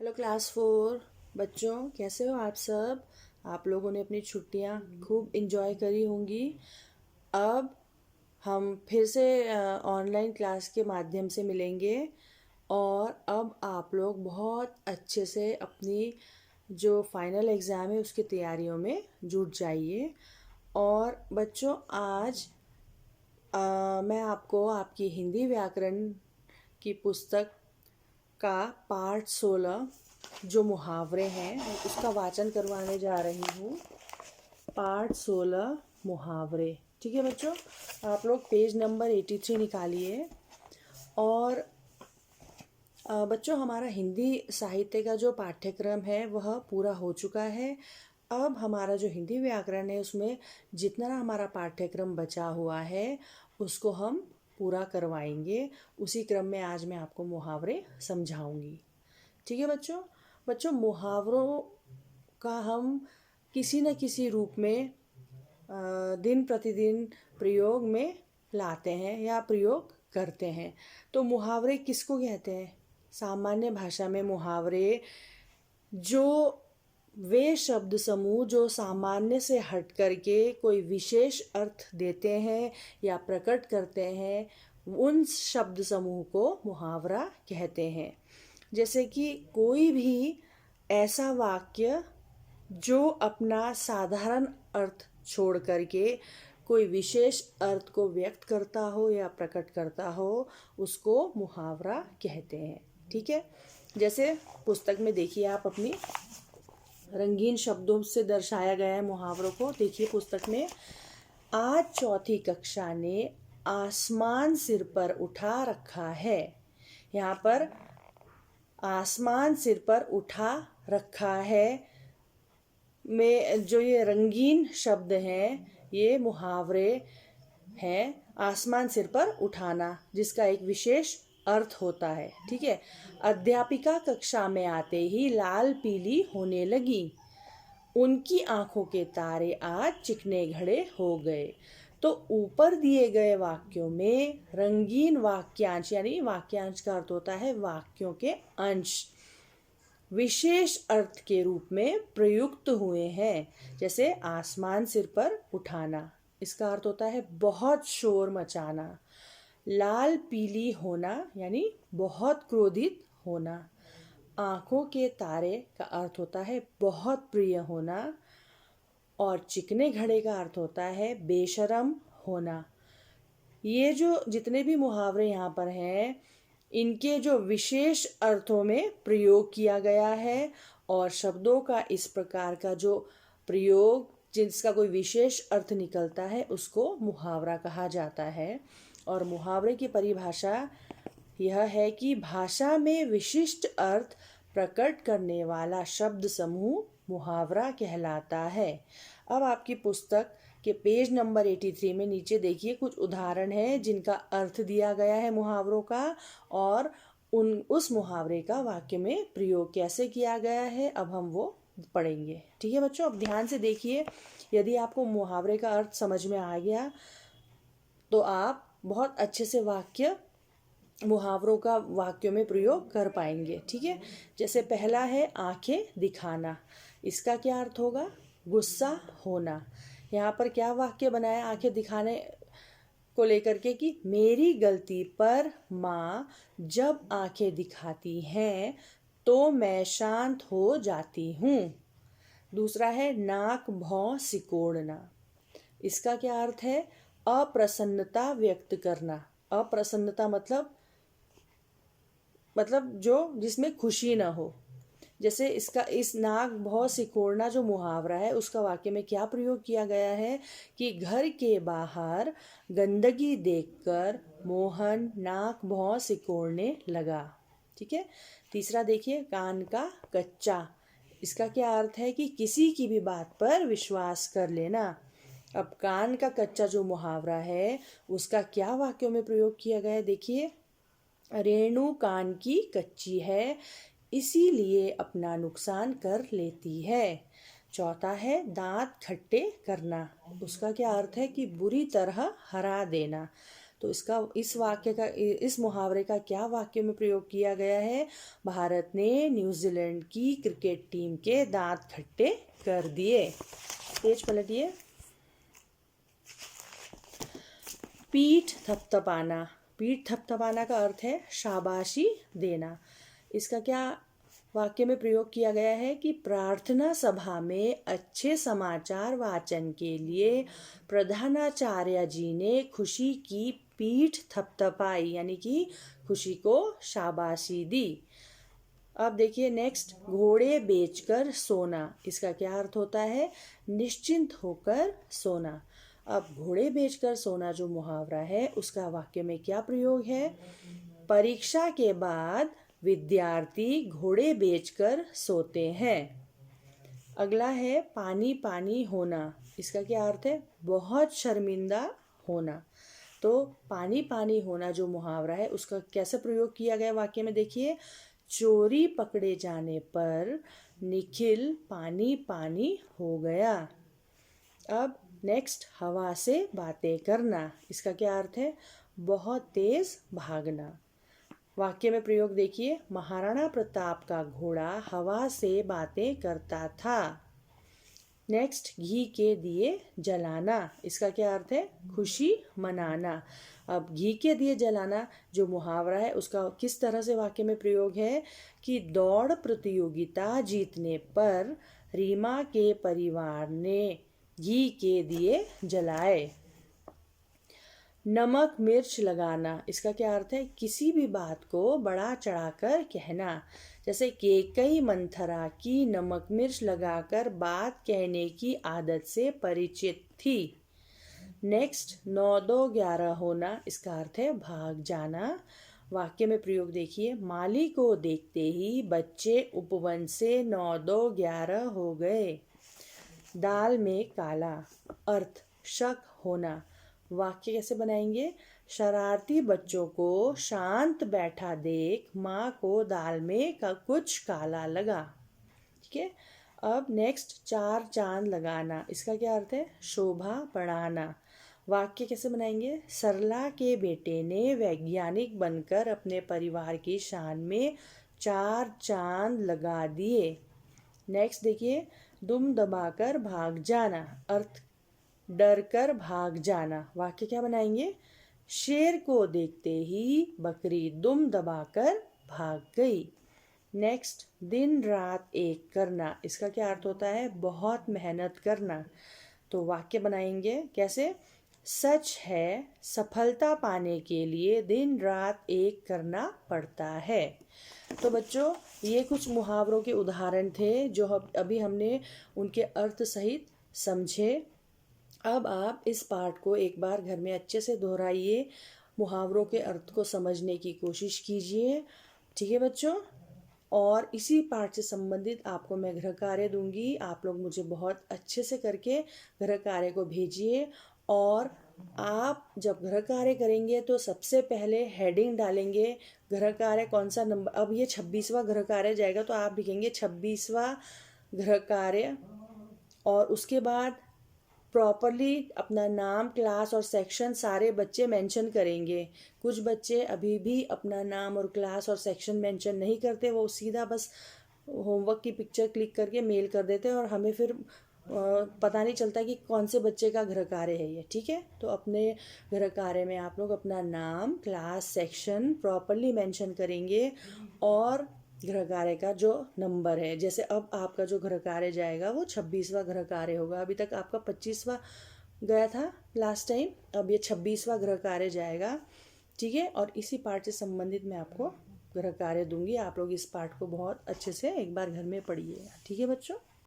Hello class 4 बच्चों, कैसे हो आप सब। आप लोगों ने अपनी छुट्टियां खूब इंजॉय करी होंगी। अब हम फिर से ऑनलाइन क्लास के माध्यम से मिलेंगे और अब आप लोग बहुत अच्छे से अपनी जो फाइनल एग्ज़ाम है उसकी तैयारियों में जुट जाइए। और बच्चों आज मैं आपको आपकी हिंदी व्याकरण की पुस्तक का पार्ट 16 जो मुहावरे हैं उसका वाचन करवाने जा रही हूँ। पार्ट 16 मुहावरे। ठीक है बच्चों, आप लोग पेज नंबर 83 निकालिए। और बच्चों, हमारा हिंदी साहित्य का जो पाठ्यक्रम है वह पूरा हो चुका है। अब हमारा जो हिंदी व्याकरण है उसमें जितना हमारा पाठ्यक्रम बचा हुआ है उसको हम पूरा करवाएंगे। उसी क्रम में आज मैं आपको मुहावरे समझाऊंगी। ठीक है बच्चों। बच्चों, मुहावरों का हम किसी न किसी रूप में दिन प्रतिदिन प्रयोग में लाते हैं या प्रयोग करते हैं। तो मुहावरे किसको कहते हैं? सामान्य भाषा में मुहावरे जो वे शब्द समूह जो सामान्य से हट करके कोई विशेष अर्थ देते हैं या प्रकट करते हैं, उन शब्द समूह को मुहावरा कहते हैं। जैसे कि कोई भी ऐसा वाक्य जो अपना साधारण अर्थ छोड़ करके कोई विशेष अर्थ को व्यक्त करता हो या प्रकट करता हो, उसको मुहावरा कहते हैं। ठीक है, जैसे पुस्तक में देखिए, आप अपनी रंगीन शब्दों से दर्शाया गया है मुहावरों को। देखिए पुस्तक में, आज चौथी कक्षा ने आसमान सिर पर उठा रखा है। यहाँ पर आसमान सिर पर उठा रखा है में जो ये रंगीन शब्द हैं ये मुहावरे हैं। आसमान सिर पर उठाना जिसका एक विशेष अर्थ होता है। ठीक है। अध्यापिका कक्षा में आते ही लाल पीली होने लगी, उनकी आंखों के तारे आज चिकने घड़े हो गए। तो ऊपर दिए गए वाक्यों में रंगीन वाक्यांश, यानी वाक्यांश का अर्थ होता है वाक्यों के अंश, विशेष अर्थ के रूप में प्रयुक्त हुए हैं। जैसे आसमान सिर पर उठाना, इसका अर्थ होता है बहुत शोर मचाना। लाल पीली होना यानी बहुत क्रोधित होना। आंखों के तारे का अर्थ होता है बहुत प्रिय होना। और चिकने घड़े का अर्थ होता है बेशरम होना। ये जो जितने भी मुहावरे यहाँ पर हैं, इनके जो विशेष अर्थों में प्रयोग किया गया है और शब्दों का इस प्रकार का जो प्रयोग जिसका कोई विशेष अर्थ निकलता है उसको मुहावरा कहा जाता है। और मुहावरे की परिभाषा यह है कि भाषा में विशिष्ट अर्थ प्रकट करने वाला शब्द समूह मुहावरा कहलाता है। अब आपकी पुस्तक के पेज नंबर 83 में नीचे देखिए, कुछ उदाहरण हैं जिनका अर्थ दिया गया है मुहावरों का, और उस मुहावरे का वाक्य में प्रयोग कैसे किया गया है अब हम वो पढ़ेंगे। ठीक है बच्चों, अब ध्यान से देखिए। यदि आपको मुहावरे का अर्थ समझ में आ गया तो आप बहुत अच्छे से मुहावरों का वाक्यों में प्रयोग कर पाएंगे। ठीक है। जैसे पहला है आंखें दिखाना, इसका क्या अर्थ होगा? गुस्सा होना। यहाँ पर क्या वाक्य बनाया आंखें दिखाने को लेकर के कि मेरी गलती पर माँ जब आंखें दिखाती हैं तो मैं शांत हो जाती हूँ। दूसरा है नाक भौं सिकोड़ना, इसका क्या अर्थ है? अप्रसन्नता व्यक्त करना। अप्रसन्नता मतलब जो जिसमें खुशी ना हो। जैसे इस नाक भौं सिकोड़ना जो मुहावरा है उसका वाक्य में क्या प्रयोग किया गया है कि घर के बाहर गंदगी देखकर मोहन नाक भौं सिकोड़ने लगा। ठीक है। तीसरा देखिए, कान का कच्चा, इसका क्या अर्थ है कि किसी की भी बात पर विश्वास कर लेना। अब कान का कच्चा जो मुहावरा है उसका क्या वाक्यों में प्रयोग किया गया है? देखिए, रेणु कान की कच्ची है इसीलिए अपना नुकसान कर लेती है। चौथा है दांत खट्टे करना, उसका क्या अर्थ है कि बुरी तरह हरा देना। तो इस मुहावरे का क्या वाक्य में प्रयोग किया गया है? भारत ने न्यूजीलैंड की क्रिकेट टीम के दांत खट्टे कर दिए। पेज पलटिए। पीठ थपथपाना। पीठ थपथपाना का अर्थ है शाबाशी देना। इसका क्या वाक्य में प्रयोग किया गया है कि प्रार्थना सभा में अच्छे समाचार वाचन के लिए प्रधानाचार्य जी ने खुशी की पीठ थपथपाई, यानी कि खुशी को शाबाशी दी। अब देखिए नेक्स्ट, घोड़े बेचकर सोना। इसका क्या अर्थ होता है? निश्चिंत होकर सोना। अब घोड़े बेचकर सोना जो मुहावरा है उसका वाक्य में क्या प्रयोग है? परीक्षा के बाद विद्यार्थी घोड़े बेचकर सोते हैं। अगला है पानी पानी होना। इसका क्या अर्थ है? बहुत शर्मिंदा होना। तो पानी पानी होना जो मुहावरा है उसका कैसे प्रयोग किया गया वाक्य में? देखिए, चोरी पकड़े जाने पर निखिल पानी पानी हो गया। अब नेक्स्ट, हवा से बातें करना। इसका क्या अर्थ है? बहुत तेज भागना। वाक्य में प्रयोग देखिए, महाराणा प्रताप का घोड़ा हवा से बातें करता था। नेक्स्ट, घी के दिए जलाना। इसका क्या अर्थ है? खुशी मनाना। अब घी के दिए जलाना जो मुहावरा है उसका किस तरह से वाक्य में प्रयोग है कि दौड़ प्रतियोगिता जीतने पर रीमा के परिवार ने घी के दिए जलाए। नमक मिर्च लगाना। इसका क्या अर्थ है? किसी भी बात को बढ़ा चढ़ाकर कहना। जैसे केकई मंथरा की नमक मिर्च लगाकर बात कहने की आदत से परिचित थी। नेक्स्ट, 9 2 11 होना। इसका अर्थ है भाग जाना। वाक्य में प्रयोग देखिए, माली को देखते ही बच्चे उपवन से 9 2 11 हो गए। दाल में काला। अर्थ शक होना। वाक्य कैसे बनाएंगे? शरारती बच्चों को शांत बैठा देख माँ को दाल में कुछ काला लगा। ठीक है। अब नेक्स्ट, 4 चांद लगाना। इसका क्या अर्थ है? शोभा बढ़ाना। वाक्य कैसे बनाएंगे? सरला के बेटे ने वैज्ञानिक बनकर अपने परिवार की शान में 4 चांद लगा दिए। नेक्स्ट देखिए, दुम दबाकर भाग जाना। अर्थ डर कर भाग जाना। वाक्य क्या बनाएंगे? शेर को देखते ही बकरी दुम दबाकर भाग गई। नेक्स्ट, दिन रात एक करना। इसका क्या अर्थ होता है? बहुत मेहनत करना। तो वाक्य बनाएंगे कैसे? सच है, सफलता पाने के लिए दिन रात एक करना पड़ता है। तो बच्चों, ये कुछ मुहावरों के उदाहरण थे जो अभी हमने उनके अर्थ सहित समझे। अब आप इस पाठ को एक बार घर में अच्छे से दोहराइए, मुहावरों के अर्थ को समझने की कोशिश कीजिए। ठीक है बच्चों? और इसी पाठ से संबंधित आपको मैं गृह कार्य दूंगी। आप लोग मुझे बहुत अच्छे से करके गृह कार्य को भेजिए। और आप जब गृह कार्य करेंगे तो सबसे पहले हेडिंग डालेंगे, गृह कार्य कौन सा नंबर। अब ये 26वां गृह कार्य जाएगा तो आप लिखेंगे 26वां गृह कार्य। और उसके बाद प्रॉपरली अपना नाम, क्लास और सेक्शन सारे बच्चे मेंशन करेंगे। कुछ बच्चे अभी भी अपना नाम और क्लास और सेक्शन मेंशन नहीं करते, वो सीधा बस होमवर्क की पिक्चर क्लिक करके मेल कर देते हैं और हमें फिर पता नहीं चलता कि कौन से बच्चे का गृह कार्य है ये। ठीक है, तो अपने गृह कार्य में आप लोग अपना नाम, क्लास, सेक्शन प्रॉपरली मेंशन करेंगे और गृह कार्य का जो नंबर है, जैसे अब आपका जो गृह कार्य जाएगा वो 26वां गृह कार्य होगा। अभी तक आपका 25वां गया था लास्ट टाइम, अब ये 26वां गृह कार्य जाएगा। ठीक है, और इसी पाठ से संबंधित मैं आपको गृह कार्य दूंगी। आप लोग इस पाठ को बहुत अच्छे से एक बार घर में पढ़िए। ठीक है बच्चों?